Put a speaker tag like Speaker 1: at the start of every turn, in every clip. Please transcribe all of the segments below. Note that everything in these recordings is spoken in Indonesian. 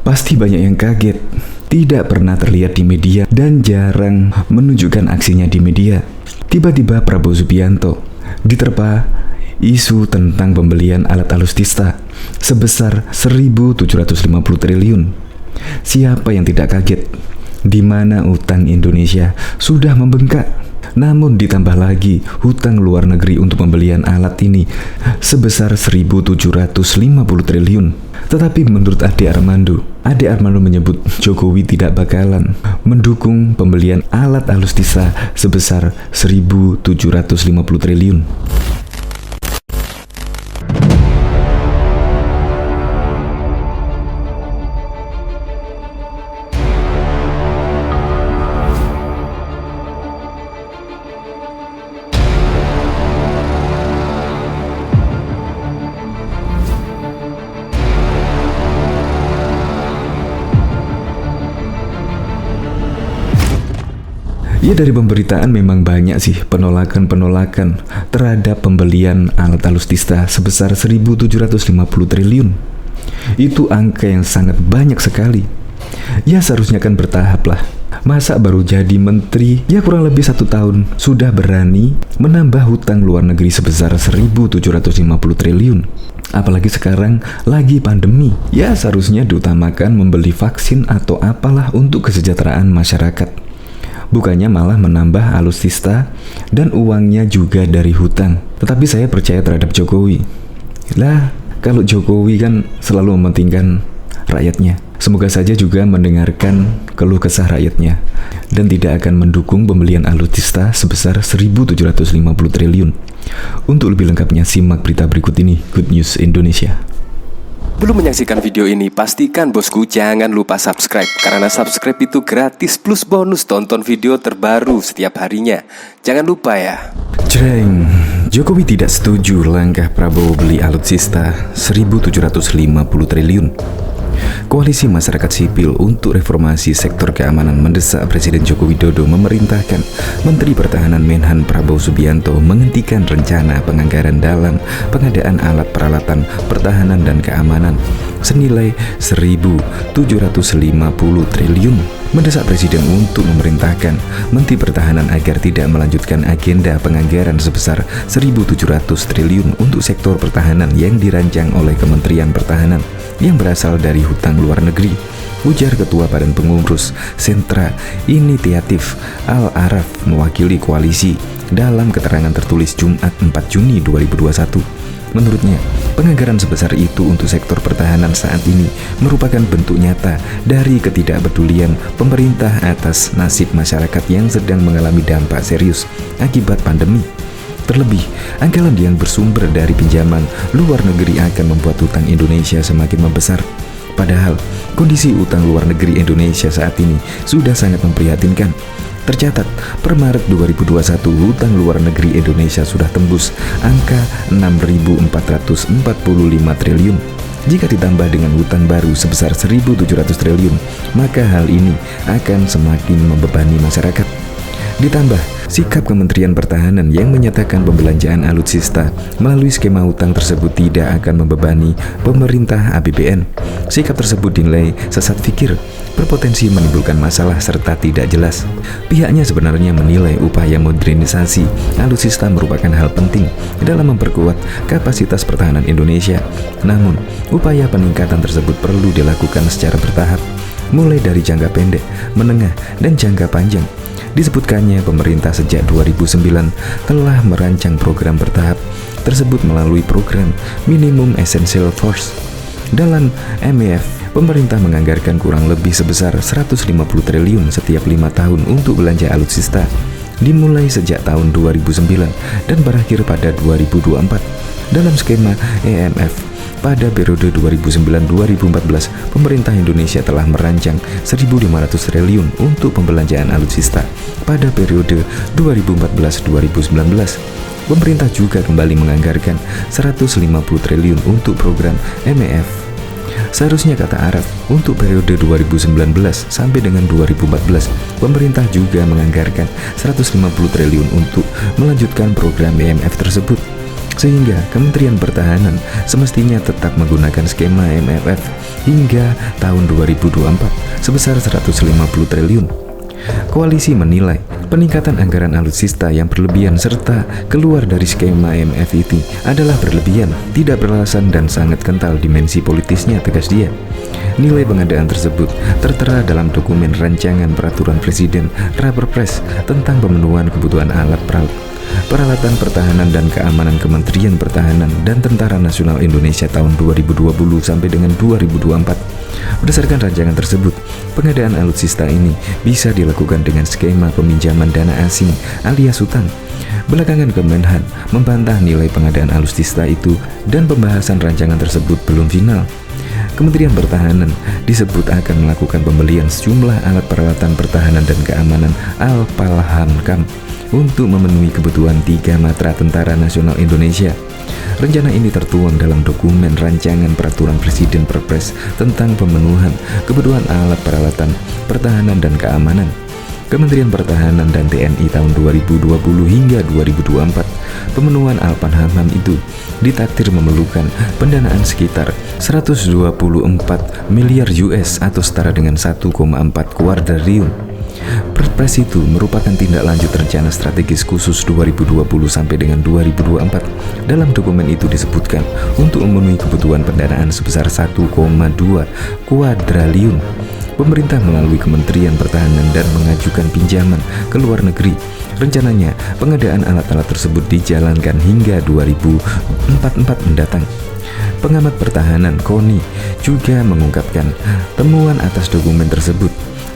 Speaker 1: Pasti banyak yang kaget, tidak pernah terlihat di media dan jarang menunjukkan aksinya di media. Tiba-tiba Prabowo Subianto diterpa isu tentang pembelian alat alutsista sebesar 1.750 triliun. Siapa yang tidak kaget? Di mana utang Indonesia sudah membengkak, namun ditambah lagi hutang luar negeri untuk pembelian alat ini sebesar 1.750 triliun. Tetapi menurut Ade Armando menyebut Jokowi tidak bakalan mendukung pembelian alat alutsista sebesar 1.750 triliun. Ya, dari pemberitaan memang banyak sih penolakan terhadap pembelian alat alutsista sebesar 1.750 triliun. Itu angka yang sangat banyak sekali. Ya seharusnya kan bertahap lah. Masa baru jadi menteri, ya kurang lebih 1 tahun, sudah berani menambah hutang luar negeri sebesar 1.750 triliun. Apalagi sekarang lagi pandemi. Ya seharusnya diutamakan membeli vaksin atau apalah untuk kesejahteraan masyarakat. Bukannya malah menambah alutsista dan uangnya juga dari hutang. Tetapi saya percaya terhadap Jokowi. Lah, kalau Jokowi kan selalu mementingkan rakyatnya. Semoga saja juga mendengarkan keluh kesah rakyatnya dan tidak akan mendukung pembelian alutsista sebesar 1.750 triliun. Untuk lebih lengkapnya simak berita berikut ini, Good News Indonesia.
Speaker 2: Belum menyaksikan video ini, pastikan bosku jangan lupa subscribe. Karena subscribe itu gratis plus bonus tonton video terbaru setiap harinya. Jangan lupa ya.
Speaker 1: Jreng, Jokowi tidak setuju langkah Prabowo beli alutsista 1.750 triliun. Koalisi Masyarakat Sipil untuk Reformasi Sektor Keamanan mendesak Presiden Joko Widodo memerintahkan Menteri Pertahanan Menhan Prabowo Subianto menghentikan rencana penganggaran dalam pengadaan alat peralatan pertahanan dan keamanan senilai 1.750 triliun. Mendesak Presiden untuk memerintahkan Menteri Pertahanan agar tidak melanjutkan agenda penganggaran sebesar 1.700 triliun untuk sektor pertahanan yang dirancang oleh Kementerian Pertahanan yang berasal dari hutang luar negeri. Ujar Ketua Badan Pengurus Sentra Initiatif Al-Araf mewakili koalisi dalam keterangan tertulis Jumat 4 Juni 2021. Menurutnya, penganggaran sebesar itu untuk sektor pertahanan saat ini merupakan bentuk nyata dari ketidakpedulian pemerintah atas nasib masyarakat yang sedang mengalami dampak serius akibat pandemi. Terlebih, anggaran yang bersumber dari pinjaman luar negeri akan membuat hutang Indonesia semakin membesar. Padahal, kondisi utang luar negeri Indonesia saat ini sudah sangat memprihatinkan. Tercatat, per Maret 2021 hutang luar negeri Indonesia sudah tembus angka 6.445 triliun. Jika ditambah dengan hutang baru sebesar 1.700 triliun, maka hal ini akan semakin membebani masyarakat. Ditambah, sikap Kementerian Pertahanan yang menyatakan pembelanjaan alutsista melalui skema hutang tersebut tidak akan membebani pemerintah APBN. Sikap tersebut dinilai sesat fikir, berpotensi menimbulkan masalah serta tidak jelas. Pihaknya sebenarnya menilai upaya modernisasi alutsista merupakan hal penting dalam memperkuat kapasitas pertahanan Indonesia. Namun, upaya peningkatan tersebut perlu dilakukan secara bertahap, mulai dari jangka pendek, menengah, dan jangka panjang. Disebutkannya pemerintah sejak 2009 telah merancang program bertahap tersebut melalui program Minimum Essential Force. Dalam MEF, pemerintah menganggarkan kurang lebih sebesar 150 triliun setiap 5 tahun untuk belanja alutsista, dimulai sejak tahun 2009 dan berakhir pada 2024. Dalam skema EMF, pada periode 2009-2014, pemerintah Indonesia telah merancang 1.500 triliun untuk pembelanjaan alutsista. Pada periode 2014-2019, pemerintah juga kembali menganggarkan 150 triliun untuk program MEF. Seharusnya, kata Araf, untuk periode 2019 sampai dengan 2014, pemerintah juga menganggarkan 150 triliun untuk melanjutkan program EMF tersebut. Sehingga Kementerian Pertahanan semestinya tetap menggunakan skema MFF hingga tahun 2024 sebesar 150 triliun. Koalisi menilai peningkatan anggaran alutsista yang berlebihan serta keluar dari skema MFF itu adalah berlebihan, tidak beralasan dan sangat kental dimensi politisnya, tegas dia. Nilai pengadaan tersebut tertera dalam dokumen rancangan peraturan Presiden Raperpres tentang pemenuhan kebutuhan alat peralatan pertahanan dan keamanan Kementerian Pertahanan dan Tentara Nasional Indonesia tahun 2020 sampai dengan 2024. Berdasarkan rancangan tersebut, pengadaan alutsista ini bisa dilakukan dengan skema peminjaman dana asing alias hutang. Belakangan Kemenhan membantah nilai pengadaan alutsista itu dan pembahasan rancangan tersebut belum final. Kementerian Pertahanan disebut akan melakukan pembelian sejumlah alat peralatan pertahanan dan keamanan Al-Palhankam untuk memenuhi kebutuhan 3 matra Tentara Nasional Indonesia. Rencana ini tertuang dalam dokumen rancangan peraturan Presiden Perpres tentang pemenuhan kebutuhan alat peralatan pertahanan dan keamanan Kementerian Pertahanan dan TNI tahun 2020 hingga 2024. Pemenuhan Al-Palhankam itu ditakdir memerlukan pendanaan sekitar 124 miliar US atau setara dengan 1,4 kuadriliun. Perpres itu merupakan tindak lanjut rencana strategis khusus 2020 sampai dengan 2024. Dalam dokumen itu disebutkan untuk memenuhi kebutuhan pendanaan sebesar 1,2 kuadriliun. Pemerintah melalui Kementerian Pertahanan dan mengajukan pinjaman ke luar negeri. Rencananya, pengadaan alat-alat tersebut dijalankan hingga 2044 mendatang. Pengamat pertahanan Koni juga mengungkapkan temuan atas dokumen tersebut.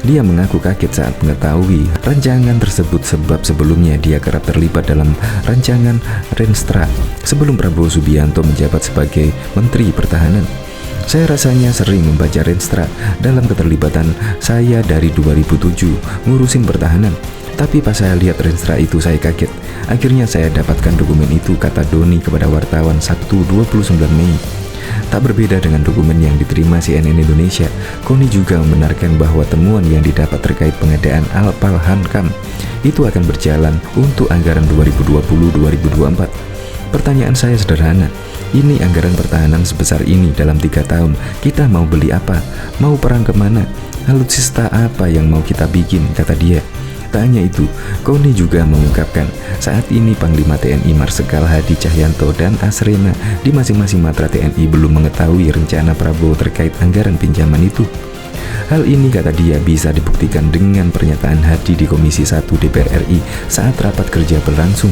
Speaker 1: Dia mengaku kaget saat mengetahui rancangan tersebut sebab sebelumnya dia kerap terlibat dalam rancangan Renstra sebelum Prabowo Subianto menjabat sebagai Menteri Pertahanan. Saya rasanya sering membaca Renstra dalam keterlibatan saya dari 2007 ngurusin pertahanan. Tapi pas saya lihat Renstra itu saya kaget. Akhirnya saya dapatkan dokumen itu, kata Doni kepada wartawan Sabtu 29 Mei. Tak berbeda dengan dokumen yang diterima CNN Indonesia, Koni juga membenarkan bahwa temuan yang didapat terkait pengadaan Al-Palhankam itu akan berjalan untuk anggaran 2020-2024. Pertanyaan saya sederhana, ini anggaran pertahanan sebesar ini dalam 3 tahun, kita mau beli apa? Mau perang kemana? Alutsista apa yang mau kita bikin? Kata dia. Tak hanya itu, Koni juga mengungkapkan saat ini Panglima TNI Marsikal Hadi Cahyanto dan Asrena di masing-masing matra TNI belum mengetahui rencana Prabowo terkait anggaran pinjaman itu. Hal ini, kata dia, bisa dibuktikan dengan pernyataan Hadi di Komisi 1 DPR RI saat rapat kerja berlangsung.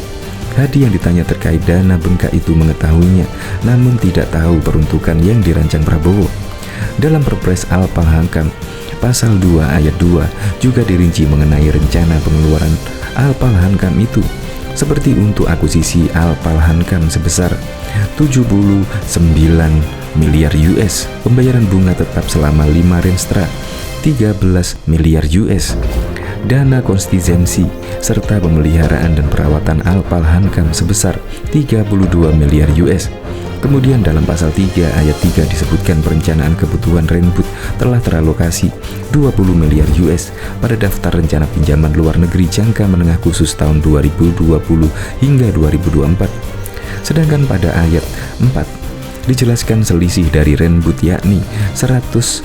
Speaker 1: Hadi yang ditanya terkait dana bengkak itu mengetahuinya, namun tidak tahu peruntukan yang dirancang Prabowo. Dalam Perpres Al-Palhankam, Pasal 2 Ayat 2 juga dirinci mengenai rencana pengeluaran Al-Palhankam itu, seperti untuk akuisisi Al-Palhankam sebesar 79 miliar US, pembayaran bunga tetap selama 5 Renstra 13 miliar US, dana kontingensi serta pemeliharaan dan perawatan Al-Palhankam sebesar 32 miliar US. Kemudian dalam pasal 3 ayat 3 disebutkan perencanaan kebutuhan Renbud telah teralokasi 20 miliar US pada daftar rencana pinjaman luar negeri jangka menengah khusus tahun 2020 hingga 2024. Sedangkan pada ayat 4 dijelaskan selisih dari Renbud yakni 104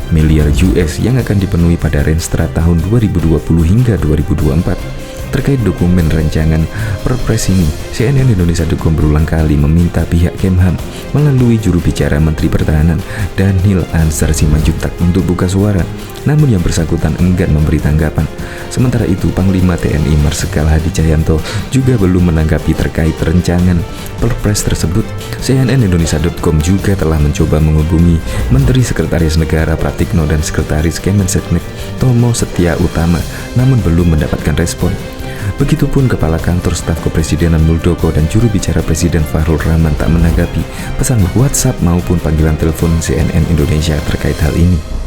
Speaker 1: miliar US yang akan dipenuhi pada Renstra tahun 2020 hingga 2024. Terkait dokumen rancangan Perpres ini, CNN Indonesia.com berulang kali meminta pihak Kemhan melalui juru bicara Menteri Pertahanan Dhanil Anzar Simanjuntak untuk buka suara, namun yang bersangkutan enggan memberi tanggapan. Sementara itu, Panglima TNI Marsikal Hadi Cahyanto juga belum menanggapi terkait rancangan Perpres tersebut. CNN Indonesia.com juga telah mencoba menghubungi Menteri Sekretaris Negara Pratikno dan Sekretaris Kemenseknek Tomo Setia Utama, namun belum mendapatkan respon. Begitupun Kepala Kantor Staf Kepresidenan Muldoko dan juru bicara Presiden Fahrul Rahman tak menanggapi pesan WhatsApp maupun panggilan telepon CNN Indonesia terkait hal ini.